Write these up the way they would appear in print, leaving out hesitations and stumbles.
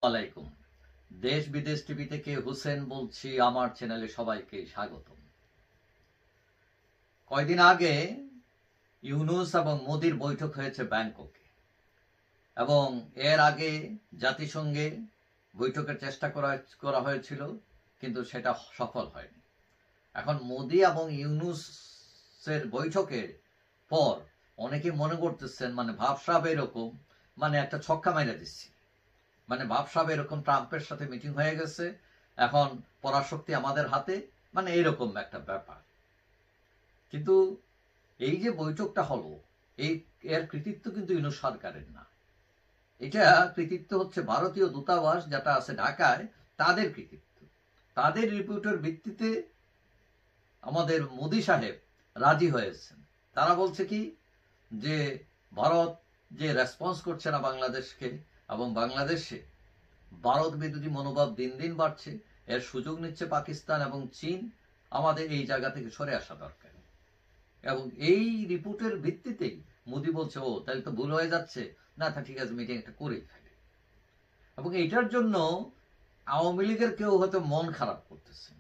আলাইকুম। দেশ বিদেশ টিভি থেকে হুসেন বলছি। আমার চ্যানেলে সবাইকে স্বাগতম। কয়দিন আগে ইউনূস এবং মোদির বৈঠক হয়েছে ব্যাংককে, এবং এর আগে জাতিসংঘে বৈঠকের চেষ্টা করা হয়েছিল, কিন্তু সেটা সফল হয়নি। এখন মোদি এবং ইউনূসের বৈঠকের পর অনেকে মনে করতেছেন ভাবসাব এরকম, একটা ছক্কা মাইরা দিচ্ছি, ভাবসাব এরকম ট্রাম্পের সাথে মিটিং হয়ে গেছে, এখন পরাশক্তি আমাদের হাতে, এরকম একটা ব্যাপার। কিন্তু এই যে বৈঠকটা হলো, এর কৃতিত্ব কিন্তু ইউনূস সরকারের না। এটা কৃতিত্ব হচ্ছে ভারতীয় দূতাবাস যেটা আছে ঢাকায়, তাদের কৃতিত্ব। তাদের রিপোর্টের ভিত্তিতে আমাদের মোদি সাহেব রাজি হয়েছেন। তারা বলছে কি যে ভারত যে রেসপন্স করছে না বাংলাদেশকে, এবং বাংলাদেশে ভারত বিরোধী মনোভাব দিন দিন বাড়ছে, এর সুযোগ নিচ্ছে পাকিস্তান এবং চীন। আমাদের এই জায়গা থেকে সরে আসা দরকার। এবং এই রিপোর্টের ভিত্তিতেই মোদি বলছে, ও তাহলে তো ভুল হয়ে যাচ্ছে, না তা ঠিক আছে, মিটিং একটা করেই ফেলে। এবং এইটার জন্য আওয়ামী লীগের কেউ হয়তো মন খারাপ করতেছে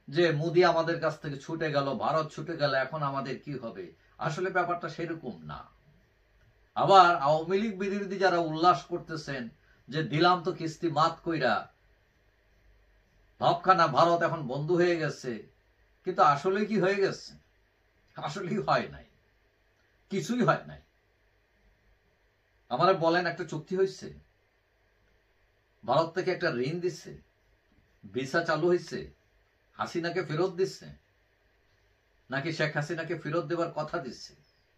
যে মোদি আমাদের কাছ থেকে ছুটে গেল, ভারত ছুটে গেল, এখন আমাদের কি হবে। আসলে ব্যাপারটা সেরকম না। আবার আওয়ামী লীগ বিরোধী যারা উল্লাস করতেছেন যে দিলাম তো কিস্তি মাত কইরা, ভাবখানা ভারত এখন বন্ধ হয়ে গেছে, কিন্তু আসলে কি হয়ে গেছে? আসলেই হয় নাই, কিছুই হয় নাই। আমারা বলেন, একটা চুক্তি হয়েছে, ভারত থেকে একটা ঋণ দিচ্ছে, ভিসা চালু হয়েছে, হাসিনাকে ফেরত দিচ্ছে, নাকি শেখ হাসিনাকে ফেরত দেবার কথা দিচ্ছে?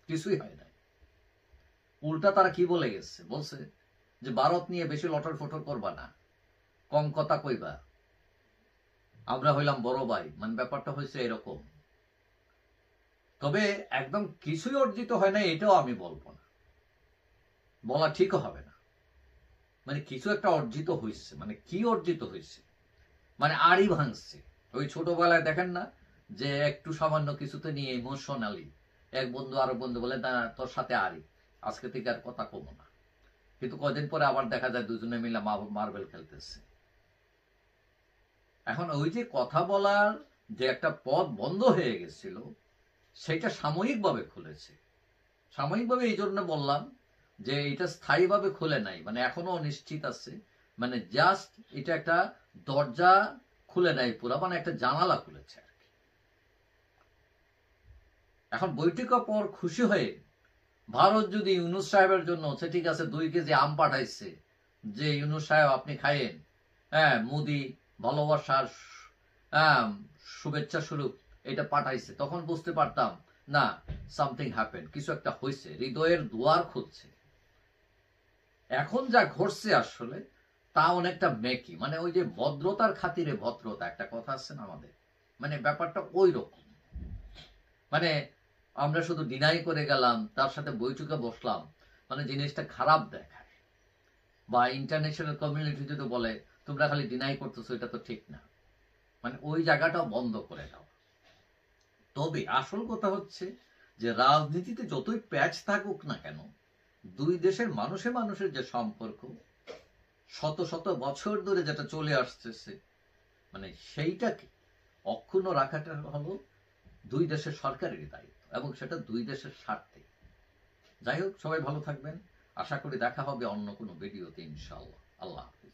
কিছুই হয় নাই। উল্টা তারা কি বলে গেছে, বলছে যে ভারত নিয়ে বেশি লটর ফটর করবা না, কম কথা কইবা, আমরা হইলাম বড় ভাই। ব্যাপারটা হয়েছে এরকম। তবে একদম কিছুই অর্জিত হয় না এটাও আমি বলবো না, বলা ঠিকও হবে না। কিছু একটা অর্জিত হয়েছে। কি অর্জিত হয়েছে? আড়ি ভাঙছে। ওই ছোটবেলায় দেখেন না, যে একটু সামান্য কিছুতে নিয়ে ইমোশনালি এক বন্ধু আরো বন্ধু বলে, না তোর সাথে আড়ি, আজকে থেকে আর কথা কমো না। কিন্তু কদিন পরে আবার দেখা যায় দুজনে মিলে মার্বেল খেলতেছে। এখন ওই যে কথা বলার যে একটা পথ বন্ধ হয়ে গেছিল, সেটা সাময়িকভাবে খুলেছে। সাময়িকভাবে এই জন্য বললাম যে এটা স্থায়ীভাবে খুলে নাই, এখনো অনিশ্চিত আছে। জাস্ট এটা একটা দরজা খুলে নাই পুরা, একটা জানালা খুলেছে আর কি। এখন বৈঠকের পর খুশি হয়ে ভারত যদি ইউনূস সাহেবের জন্য, ঠিক আছে 2 কেজি আম পাঠাইছে, যে ইউনূস সাহেব আপনি খাইয়েন, হ্যাঁ মোদি ভালোবাসার শুভেচ্ছা স্বরূপ এটা পাঠাইছে, তখন বুঝতে পারতাম না সামথিং হ্যাপেন, কিছু একটা হয়েছে, হৃদয়ের দুয়ার খুলছে। এখন যা ঘটছে আসলে তা অনেকটা মেকি, ওই যে ভদ্রতার খাতিরে ভদ্রতা, একটা কথা আছে না আমাদের, ব্যাপারটা ওই রকম। আমরা শুধু ডিনাই করে গেলাম, তার সাথে বৈঠকে বসলাম, জিনিসটা খারাপ দেখায়। বা ইন্টারন্যাশনাল কমিউনিটি যদি বলে তোমরা খালি ডিনাই করতেছো, এটা তো ঠিক না, ওই জায়গাটাও বন্ধ করে দাও। তবে আসল কথা হচ্ছে যে রাজনীতিতে যতই প্যাচ থাকুক না কেন, দুই দেশের মানুষে মানুষের যে সম্পর্ক শত শত বছর ধরে যেটা চলে আসতেছে, সেইটাকে অক্ষুণ্ণ রাখাটা হলো দুই দেশের সরকারেরই দায়িত্ব, এবং সেটা দুই দেশের স্বার্থে। যাই হোক, সবাই ভালো থাকবেন। আশা করি দেখা হবে অন্য কোনো ভিডিওতে, ইনশাআল্লাহ। আল্লাহ হাফেজ।